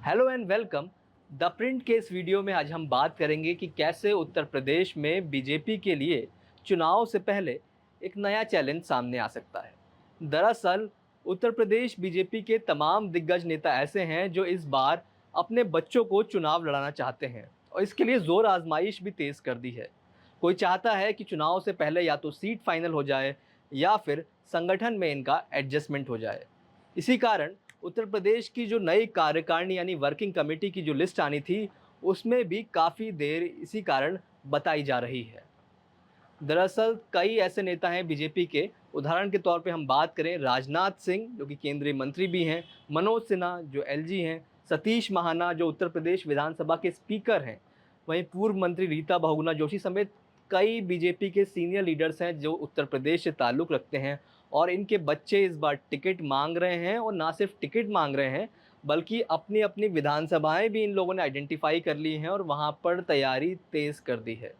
Hello and welcome. The print के इस video में आज हम बात करेंगे कि कैसे उत्तर प्रदेश में बीजेपी के लिए चुनाव से पहले एक नया चैलेंज सामने आ सकता है। दरअसल उत्तर प्रदेश बीजेपी के तमाम दिग्गज नेता ऐसे हैं जो इस बार अपने बच्चों को चुनाव लड़ाना चाहते हैं और इसके लिए जोर आजमाइश भी तेज़ कर दी है। कोई चाहता है कि चुनाव से पहले या तो सीट फाइनल हो जाए या फिर संगठन में इनका एडजस्टमेंट हो जाए। इसी कारण उत्तर प्रदेश की जो नई कार्यकारिणी यानी वर्किंग कमेटी की जो लिस्ट आनी थी, उसमें भी काफ़ी देर इसी कारण बताई जा रही है। दरअसल कई ऐसे नेता हैं बीजेपी के, उदाहरण के तौर पे हम बात करें राजनाथ सिंह जो कि केंद्रीय मंत्री भी हैं, मनोज सिन्हा जो एलजी हैं, सतीश महाना जो उत्तर प्रदेश विधानसभा के स्पीकर हैं, वहीं पूर्व मंत्री रीता बहुगुणा जोशी समेत कई बीजेपी के सीनियर लीडर्स हैं जो उत्तर प्रदेश से ताल्लुक़ रखते हैं और इनके बच्चे इस बार टिकट मांग रहे हैं और ना सिर्फ टिकट मांग रहे हैं बल्कि अपनी अपनी विधानसभाएं भी इन लोगों ने आइडेंटिफाई कर ली हैं और वहाँ पर तैयारी तेज़ कर दी है।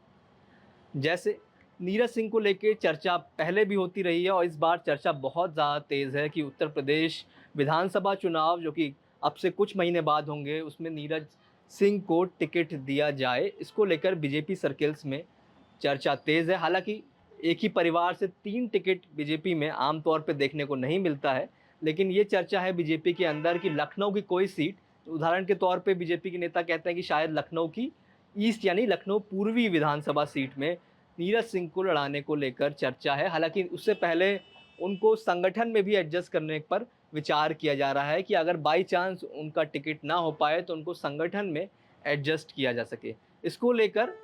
जैसे नीरज सिंह को लेके चर्चा पहले भी होती रही है और इस बार चर्चा बहुत ज़्यादा तेज़ है कि उत्तर प्रदेश विधानसभा चुनाव जो कि अब से कुछ महीने बाद होंगे, उसमें नीरज सिंह को टिकट दिया जाए। इसको लेकर बीजेपी सर्किल्स में चर्चा तेज़ है। हालांकि एक ही परिवार से 3 टिकट बीजेपी में आम तौर पे देखने को नहीं मिलता है, लेकिन ये चर्चा है बीजेपी के अंदर कि लखनऊ की कोई सीट, उदाहरण के तौर पे बीजेपी के नेता कहते हैं कि शायद लखनऊ की ईस्ट यानी लखनऊ पूर्वी विधानसभा सीट में नीरज सिंह को लड़ाने को लेकर चर्चा है। हालांकि उससे पहले उनको संगठन में भी एडजस्ट करने पर विचार किया जा रहा है कि अगर बाई चांस उनका टिकट ना हो पाए तो उनको संगठन में एडजस्ट किया जा सके। इसको लेकर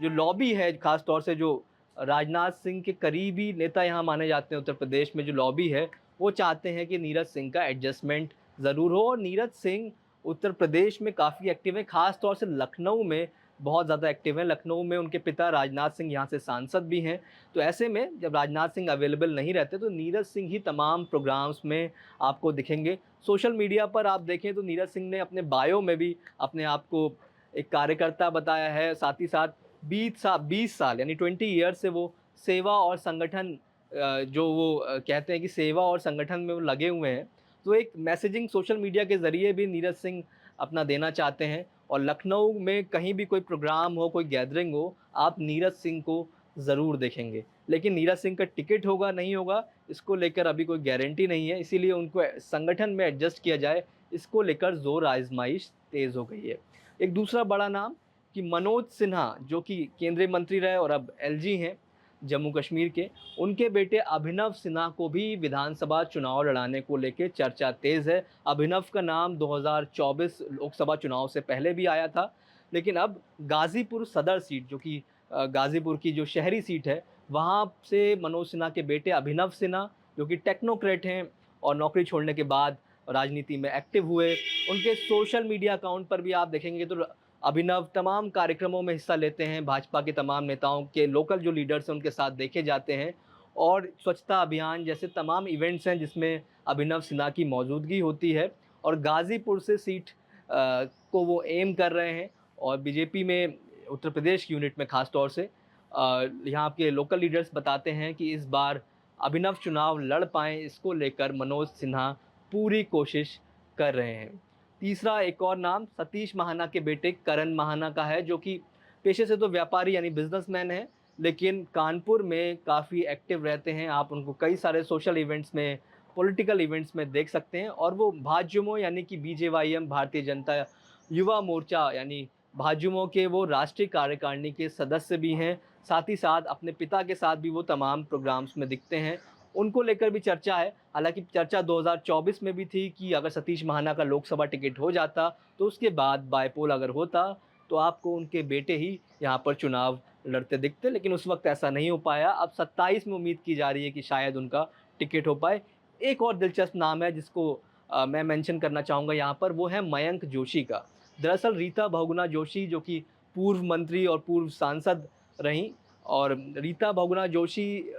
जो लॉबी है, ख़ास तौर से जो राजनाथ सिंह के करीबी नेता यहाँ माने जाते हैं उत्तर प्रदेश में, जो लॉबी है वो चाहते हैं कि नीरज सिंह का एडजस्टमेंट ज़रूर हो। और नीरज सिंह उत्तर प्रदेश में काफ़ी एक्टिव है, ख़ास तौर से लखनऊ में बहुत ज़्यादा एक्टिव हैं। लखनऊ में उनके पिता राजनाथ सिंह यहाँ से सांसद भी हैं। तो ऐसे में जब राजनाथ सिंह अवेलेबल नहीं रहते तो नीरज सिंह ही तमाम प्रोग्राम्स में आपको दिखेंगे। सोशल मीडिया पर आप देखें तो नीरज सिंह ने अपने बायो में भी अपने आप को एक कार्यकर्ता बताया है। साथ ही साथ 20 साल यानी 20 ईयर्स से वो सेवा और संगठन जो वो कहते हैं कि सेवा और संगठन में वो लगे हुए हैं। तो एक मैसेजिंग सोशल मीडिया के ज़रिए भी नीरज सिंह अपना देना चाहते हैं और लखनऊ में कहीं भी कोई प्रोग्राम हो, कोई गैदरिंग हो, आप नीरज सिंह को ज़रूर देखेंगे। लेकिन नीरज सिंह का टिकट होगा नहीं होगा, इसको लेकर अभी कोई गारंटी नहीं है, इसीलिए उनको संगठन में एडजस्ट किया जाए, इसको लेकर ज़ोर आजमाइश तेज़ हो गई है। एक दूसरा बड़ा नाम कि मनोज सिन्हा जो कि केंद्रीय मंत्री रहे और अब एलजी हैं जम्मू कश्मीर के, उनके बेटे अभिनव सिन्हा को भी विधानसभा चुनाव लड़ाने को लेकर चर्चा तेज़ है। अभिनव का नाम 2024 लोकसभा चुनाव से पहले भी आया था, लेकिन अब गाज़ीपुर सदर सीट जो कि गाज़ीपुर की जो शहरी सीट है, वहाँ से मनोज सिन्हा के बेटे अभिनव सिन्हा जो कि टेक्नोक्रेट हैं और नौकरी छोड़ने के बाद राजनीति में एक्टिव हुए, उनके सोशल मीडिया अकाउंट पर भी आप देखेंगे तो अभिनव तमाम कार्यक्रमों में हिस्सा लेते हैं। भाजपा के तमाम नेताओं के लोकल जो लीडर्स हैं उनके साथ देखे जाते हैं और स्वच्छता अभियान जैसे तमाम इवेंट्स हैं जिसमें अभिनव सिन्हा की मौजूदगी होती है और गाज़ीपुर से सीट को वो एम कर रहे हैं। और बीजेपी में उत्तर प्रदेश की यूनिट में ख़ास तौर से यहाँ के लोकल लीडर्स बताते हैं कि इस बार अभिनव चुनाव लड़ पाएँ, इसको लेकर मनोज सिन्हा पूरी कोशिश कर रहे हैं। तीसरा एक और नाम सतीश महाना के बेटे करण महाना का है जो कि पेशे से तो व्यापारी यानी बिजनेसमैन है, लेकिन कानपुर में काफ़ी एक्टिव रहते हैं। आप उनको कई सारे सोशल इवेंट्स में, पॉलिटिकल इवेंट्स में देख सकते हैं और वो भाजयुमो यानी कि बीजेवाईएम भारतीय जनता युवा मोर्चा यानी भाजयुमो के वो राष्ट्रीय कार्यकारिणी के सदस्य भी हैं। साथ ही साथ अपने पिता के साथ भी वो तमाम प्रोग्राम्स में दिखते हैं। उनको लेकर भी चर्चा है। हालांकि चर्चा 2024 में भी थी कि अगर सतीश महाना का लोकसभा टिकट हो जाता तो उसके बाद बायपोल अगर होता तो आपको उनके बेटे ही यहाँ पर चुनाव लड़ते दिखते, लेकिन उस वक्त ऐसा नहीं हो पाया। अब 27 में उम्मीद की जा रही है कि शायद उनका टिकट हो पाए। एक और दिलचस्प नाम है जिसको मैं मेंशन करना चाहूँगा यहाँ पर, वो है मयंक जोशी का। दरअसल रीता बहुगुणा जोशी जो कि पूर्व मंत्री और पूर्व सांसद रहीं और रीता बहुगुणा जोशी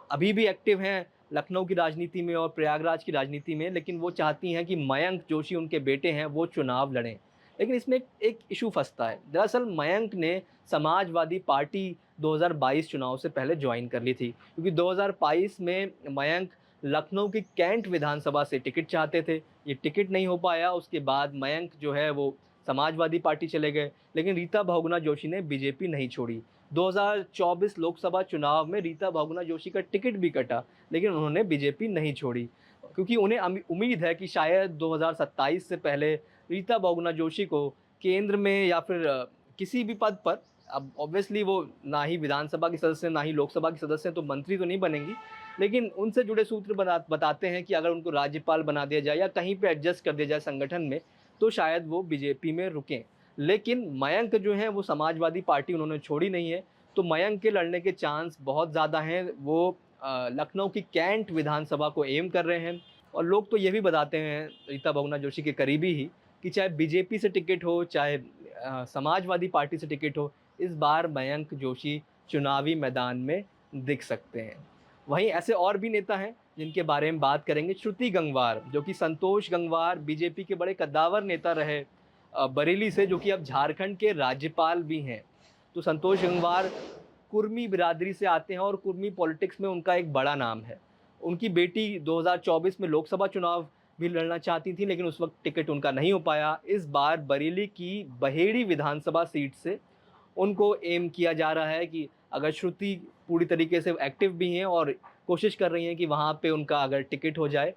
अभी भी एक्टिव हैं लखनऊ की राजनीति में और प्रयागराज की राजनीति में, लेकिन वो चाहती हैं कि मयंक जोशी उनके बेटे हैं वो चुनाव लड़ें। लेकिन इसमें एक इशू फंसता है। दरअसल मयंक ने समाजवादी पार्टी 2022 चुनाव से पहले ज्वाइन कर ली थी, क्योंकि 2022 में मयंक लखनऊ की कैंट विधानसभा से टिकट चाहते थे। ये टिकट नहीं हो पाया, उसके बाद मयंक जो है वो समाजवादी पार्टी चले गए, लेकिन रीता बहुगुणा जोशी ने बीजेपी नहीं छोड़ी। 2024 लोकसभा चुनाव में रीता बहुगुणा जोशी का टिकट भी कटा, लेकिन उन्होंने बीजेपी नहीं छोड़ी, क्योंकि उन्हें उम्मीद है कि शायद 2027 से पहले रीता बहुगुणा जोशी को केंद्र में या फिर किसी भी पद पर, अब ऑब्वियसली वो ना ही विधानसभा के सदस्य ना ही लोकसभा के सदस्य हैं, तो मंत्री तो नहीं बनेंगी, लेकिन उनसे जुड़े सूत्र बताते हैं कि अगर उनको राज्यपाल बना दिया जाए या कहीं पे एडजस्ट कर दिया जाए संगठन में, तो शायद वो बीजेपी में रुकें। लेकिन मयंक जो हैं वो समाजवादी पार्टी उन्होंने छोड़ी नहीं है, तो मयंक के लड़ने के चांस बहुत ज़्यादा हैं। वो लखनऊ की कैंट विधानसभा को एम कर रहे हैं, और लोग तो ये भी बताते हैं रीता बहुगुणा जोशी के करीबी ही, कि चाहे बीजेपी से टिकट हो चाहे समाजवादी पार्टी से टिकट हो, इस बार मयंक जोशी चुनावी मैदान में दिख सकते हैं। वहीं ऐसे और भी नेता हैं जिनके बारे में बात करेंगे। श्रुति गंगवार, जो कि संतोष गंगवार बीजेपी के बड़े कद्दावर नेता रहे बरेली से, जो कि अब झारखंड के राज्यपाल भी हैं। तो संतोष गंगवार कुर्मी बिरादरी से आते हैं और कुर्मी पॉलिटिक्स में उनका एक बड़ा नाम है। उनकी बेटी 2024 में लोकसभा चुनाव भी लड़ना चाहती थी, लेकिन उस वक्त टिकट उनका नहीं हो पाया। इस बार बरेली की बहेड़ी विधानसभा सीट से उनको एम किया जा रहा है कि अगर श्रुति पूरी तरीके से एक्टिव भी हैं और कोशिश कर रही हैं कि वहाँ पे उनका अगर टिकट हो जाए।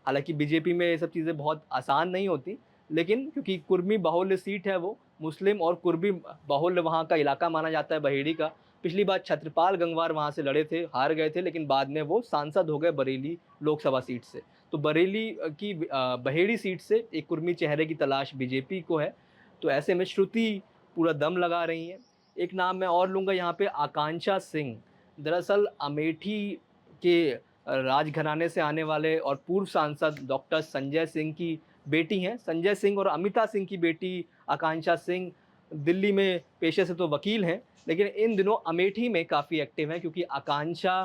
हालांकि बीजेपी में ये सब चीज़ें बहुत आसान नहीं होती, लेकिन क्योंकि कुर्मी बाहुल्य सीट है, वो मुस्लिम और कुर्मी बाहुल्य वहाँ का इलाका माना जाता है बहेड़ी का। पिछली बार छत्रपाल गंगवार वहाँ से लड़े थे, हार गए थे, लेकिन बाद में वो सांसद हो गए बरेली लोकसभा सीट से। तो बरेली की बहेड़ी सीट से एक कुर्मी चेहरे की तलाश बीजेपी को है। तो ऐसे में श्रुति पूरा दम लगा रही हैं। एक नाम मैं और लूँगा यहाँ पे, आकांक्षा सिंह। दरअसल अमेठी के राजघराने से आने वाले और पूर्व सांसद डॉक्टर संजय सिंह की बेटी हैं। संजय सिंह और अमिता सिंह की बेटी आकांक्षा सिंह दिल्ली में पेशे से तो वकील हैं, लेकिन इन दिनों अमेठी में काफ़ी एक्टिव हैं, क्योंकि आकांक्षा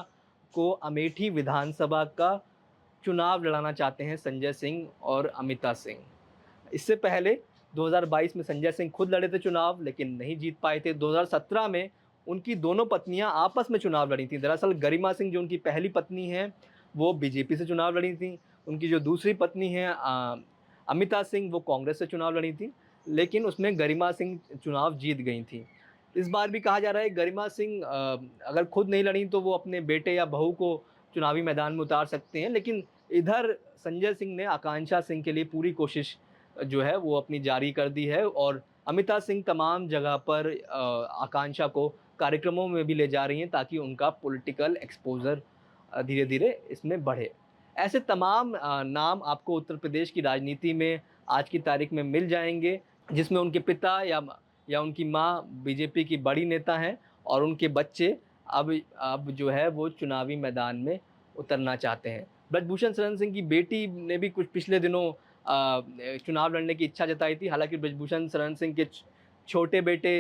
को अमेठी विधानसभा का चुनाव लड़ाना चाहते हैं संजय सिंह और अमिता सिंह। इससे पहले 2022 में संजय सिंह खुद लड़े थे चुनाव, लेकिन नहीं जीत पाए थे। 2017 में उनकी दोनों पत्नियां आपस में चुनाव लड़ी थी। दरअसल गरिमा सिंह, जो उनकी पहली पत्नी हैं, वो बीजेपी से चुनाव लड़ी थी। उनकी जो दूसरी पत्नी हैं अमिता सिंह, वो कांग्रेस से चुनाव लड़ी थी, लेकिन उसमें गरिमा सिंह चुनाव जीत गई थी। इस बार भी कहा जा रहा है गरिमा सिंह अगर खुद नहीं लड़ी तो वो अपने बेटे या बहू को चुनावी मैदान में उतार सकते हैं, लेकिन इधर संजय सिंह ने आकांक्षा सिंह के लिए पूरी कोशिश जो है वो अपनी जारी कर दी है, और अमिता सिंह तमाम जगह पर आकांक्षा को कार्यक्रमों में भी ले जा रही हैं, ताकि उनका पॉलिटिकल एक्सपोजर धीरे धीरे इसमें बढ़े। ऐसे तमाम नाम आपको उत्तर प्रदेश की राजनीति में आज की तारीख में मिल जाएंगे, जिसमें उनके पिता या उनकी माँ बीजेपी की बड़ी नेता हैं, और उनके बच्चे अब जो है वो चुनावी मैदान में उतरना चाहते हैं। ब्रजभूषण शरण सिंह की बेटी ने भी कुछ पिछले दिनों चुनाव लड़ने की इच्छा जताई थी। हालांकि ब्रजभूषण शरण सिंह के छोटे बेटे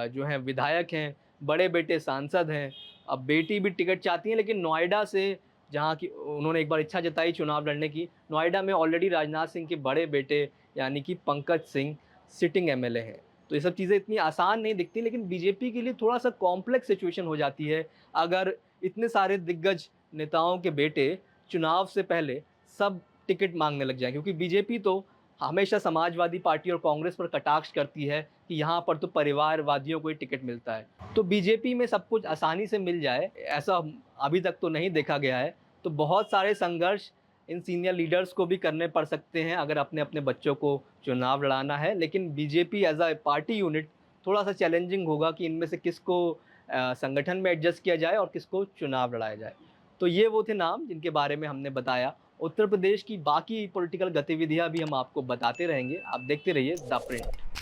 जो हैं विधायक हैं, बड़े बेटे सांसद हैं। अब बेटी भी टिकट चाहती हैं, लेकिन नोएडा से, जहाँ की उन्होंने एक बार इच्छा जताई चुनाव लड़ने की, नोएडा में ऑलरेडी राजनाथ सिंह के बड़े बेटे यानी कि पंकज सिंह सिटिंग एमएलए हैं। तो ये सब चीज़ें इतनी आसान नहीं दिखती, लेकिन बीजेपी के लिए थोड़ा सा कॉम्प्लेक्स सिचुएशन हो जाती है अगर इतने सारे दिग्गज नेताओं के बेटे चुनाव से पहले सब टिकट मांगने लग जाए, क्योंकि बीजेपी तो हमेशा समाजवादी पार्टी और कांग्रेस पर कटाक्ष करती है कि यहाँ पर तो परिवारवादियों को ही टिकट मिलता है। तो बीजेपी में सब कुछ आसानी से मिल जाए, ऐसा अभी तक तो नहीं देखा गया है। तो बहुत सारे संघर्ष इन सीनियर लीडर्स को भी करने पड़ सकते हैं अगर अपने अपने बच्चों को चुनाव लड़ाना है। लेकिन BJP as a party unit थोड़ा सा चैलेंजिंग होगा कि इनमें से किसको संगठन में एडजस्ट किया जाए और किसको चुनाव लड़ाया जाए। तो ये वो थे नाम जिनके बारे में हमने बताया। उत्तर प्रदेश की बाकी पॉलिटिकल गतिविधियां भी हम आपको बताते रहेंगे। आप देखते रहिए द प्रिंट।